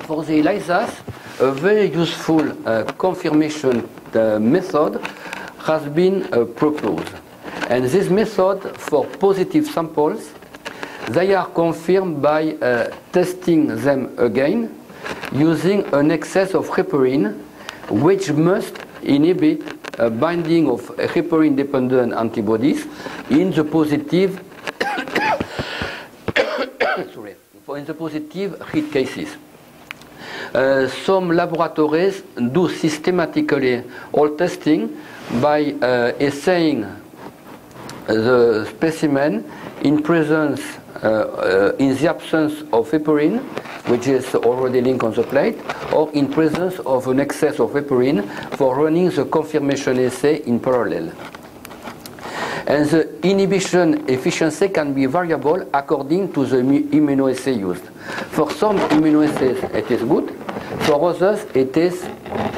For the ELISAs, a very useful confirmation method has been proposed. And this method for positive samples, they are confirmed by testing them again using an excess of heparin, which must inhibit binding of heparin-dependent antibodies in the positive in the positive hit cases. Some laboratories do systematically all testing by assaying the specimen in presence, in the absence of heparin, which is already linked on the plate, or in presence of an excess of heparin for running the confirmation assay in parallel. And the inhibition efficiency can be variable according to the immunoassay used. For some immunoassays it is good, for others it is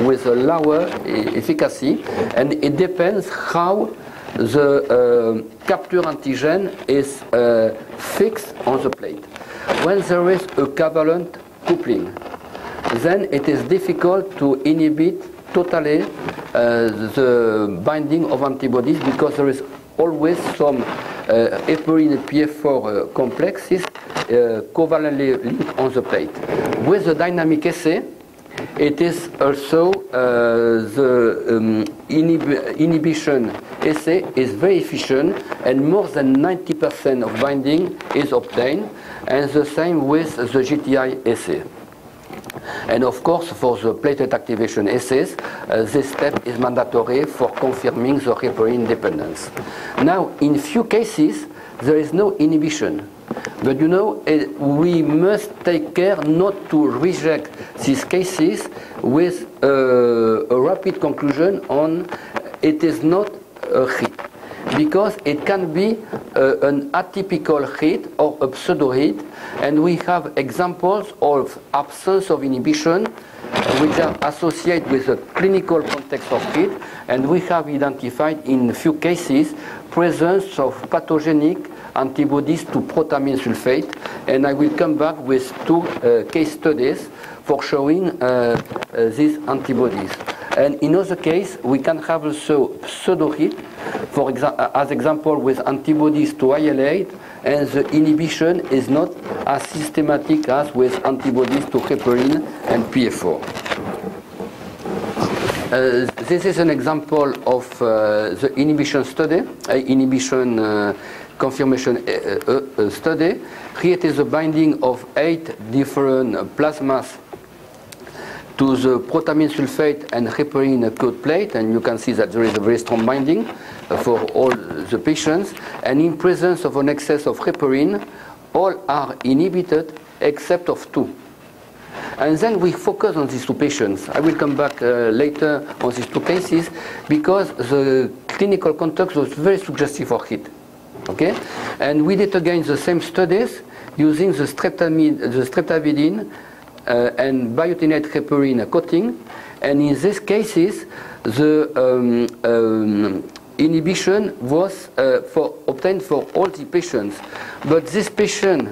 with a lower efficacy, and it depends how the capture antigen is fixed on the plate. When there is a covalent coupling, then it is difficult to inhibit totally the binding of antibodies, because there is always some heparin and PF4 complexes covalently linked on the plate. With the dynamic assay, it is also the inhibition assay is very efficient, and more than 90% of binding is obtained, and the same with the GTI assay. And of course, for the platelet activation assays, this step is mandatory for confirming the heparin dependence. Now, in few cases, there is no inhibition. But you know, we must take care not to reject these cases with a rapid conclusion on it is not a hit, because it can be an atypical hit or a pseudo hit, and we have examples of absence of inhibition which are associated with the clinical context of hit, and we have identified in a few cases presence of pathogenic antibodies to protamine sulfate, and I will come back with two case studies for showing these antibodies. And in other case, we can have also pseudo-hit, for as example with antibodies to IL-8, and the inhibition is not as systematic as with antibodies to heparin and PF4. This is an example of the inhibition study, inhibition confirmation study. Here it is a binding of 8 different plasmas to the protamine sulfate and heparin coat plate, and you can see that there is a very strong binding for all the patients, and in presence of an excess of heparin, all are inhibited except of 2. And then we focus on these 2 patients. I will come back later on these 2 cases, because the clinical context was very suggestive for hit. Okay? And we did again the same studies using the streptavidin and biotinate heparin coating, and in these cases the inhibition was obtained for all the patients, but this patient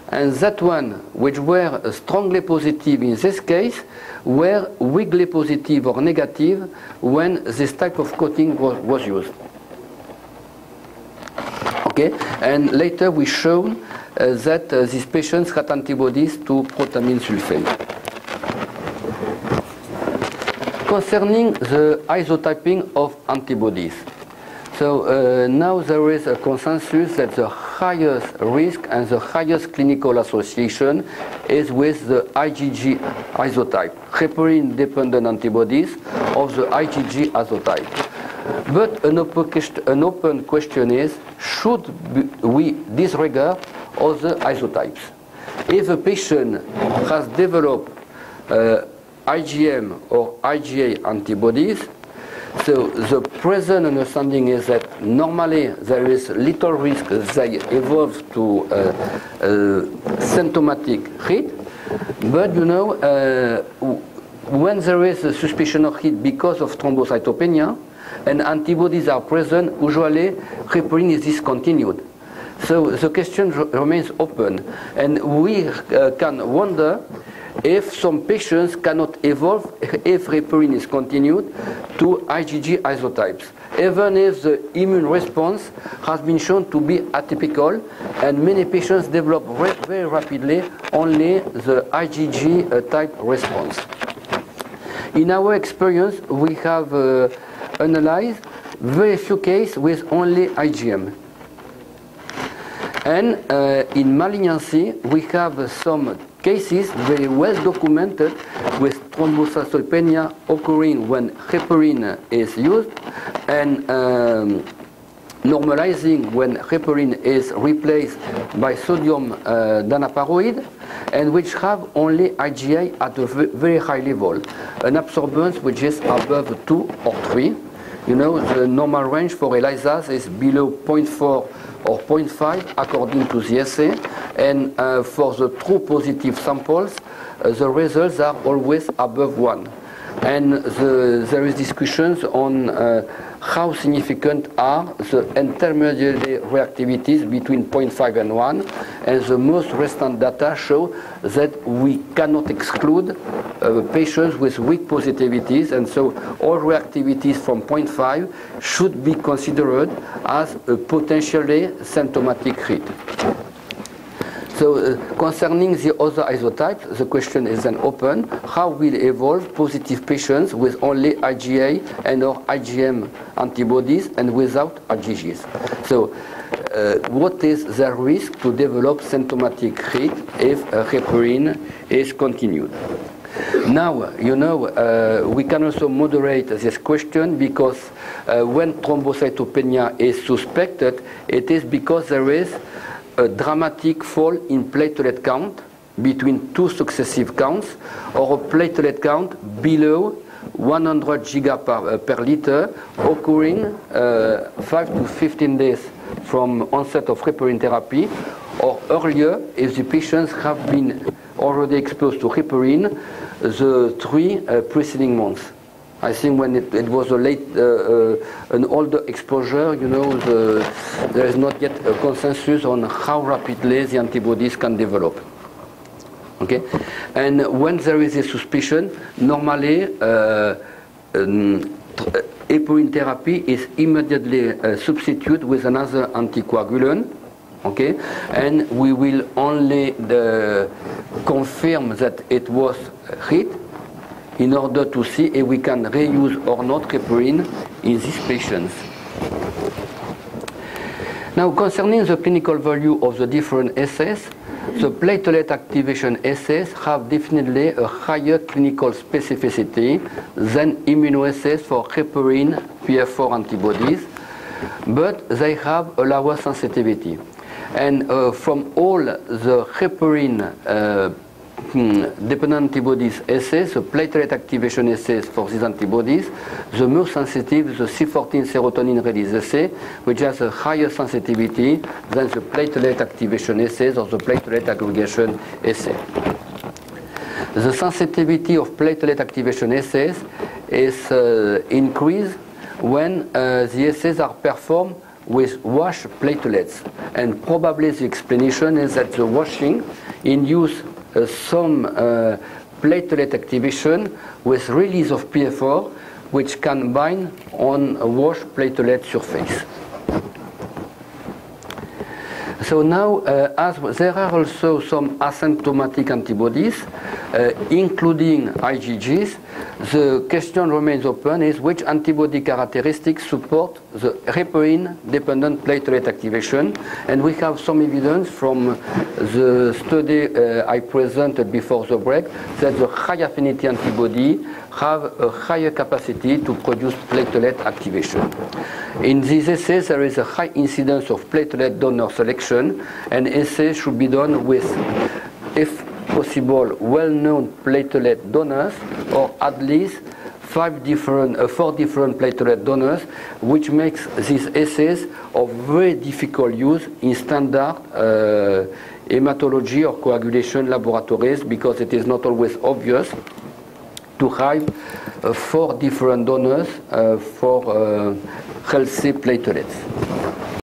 and that one which were strongly positive in this case were weakly positive or negative when this type of coating was used. Okay, and later we showed that these patients had antibodies to protamine sulfate. Concerning the isotyping of antibodies, so now there is a consensus that the highest risk and the highest clinical association is with the IgG isotype, heparin-dependent antibodies of the IgG isotype. But an open question is, should we disregard other isotypes? If a patient has developed IgM or IgA antibodies, so the present understanding is that normally there is little risk they evolve to symptomatic hit, but you know, when there is a suspicion of hit because of thrombocytopenia and antibodies are present, usually heparin is discontinued. So the question remains open, and we can wonder if some patients cannot evolve if heparin is continued to IgG isotypes, even if the immune response has been shown to be atypical, and many patients develop very rapidly only the IgG type response. In our experience, we have analyzed very few cases with only IgM. And in malignancy, we have some cases very well documented with thrombocytopenia occurring when heparin is used, and normalizing when heparin is replaced by sodium danaparoid, and which have only IgA at a very high level, an absorbance which is above 2 or 3. You know, the normal range for ELISAs is below 0.4 or 0.5 according to the assay, and for the true positive samples, the results are always above 1. And there is discussions on how significant are the intermediate reactivities between 0.5 and 1, and the most recent data show that we cannot exclude patients with weak positivities, and so all reactivities from 0.5 should be considered as a potentially symptomatic hit. So concerning the other isotypes, the question is then open: how will evolve positive patients with only IgA and or IgM antibodies and without IgGs? So what is the risk to develop symptomatic hit if heparin is continued? Now, you know, we can also moderate this question, because when thrombocytopenia is suspected, it is because there is a dramatic fall in platelet count between two successive counts, or a platelet count below 100 giga per liter, occurring 5 to 15 days from onset of heparin therapy, or earlier if the patients have been already exposed to heparin the 3 preceding months. I think when it was a late, an older exposure, you know, there is not yet a consensus on how rapidly the antibodies can develop. Okay, and when there is a suspicion, normally heparin therapy is immediately substituted with another anticoagulant. Okay, and we will only confirm that it was hit in order to see if we can reuse or not heparin in these patients. Now, concerning the clinical value of the different assays, the platelet activation assays have definitely a higher clinical specificity than immunoassays for heparin PF4 antibodies, but they have a lower sensitivity. And from all the heparin dependent antibodies assays, the platelet activation assays for these antibodies, the most sensitive is the C14 serotonin release assay, which has a higher sensitivity than the platelet activation assays or the platelet aggregation assay. The sensitivity of platelet activation assays is increased when the assays are performed with washed platelets, and probably the explanation is that the washing induces some platelet activation with release of PF4, which can bind on a washed platelet surface. So now, as there are also some asymptomatic antibodies, including IgGs, the question remains open: is which antibody characteristics support the heparin-dependent platelet activation? And we have some evidence from the study I presented before the break that the high affinity antibody have a higher capacity to produce platelet activation. In these assays, there is a high incidence of platelet donor selection, and assays should be done with, if possible, well-known platelet donors, or at least 4 different platelet donors, which makes these assays of very difficult use in standard hematology or coagulation laboratories, because it is not always obvious to have 4 different donors for healthy platelets.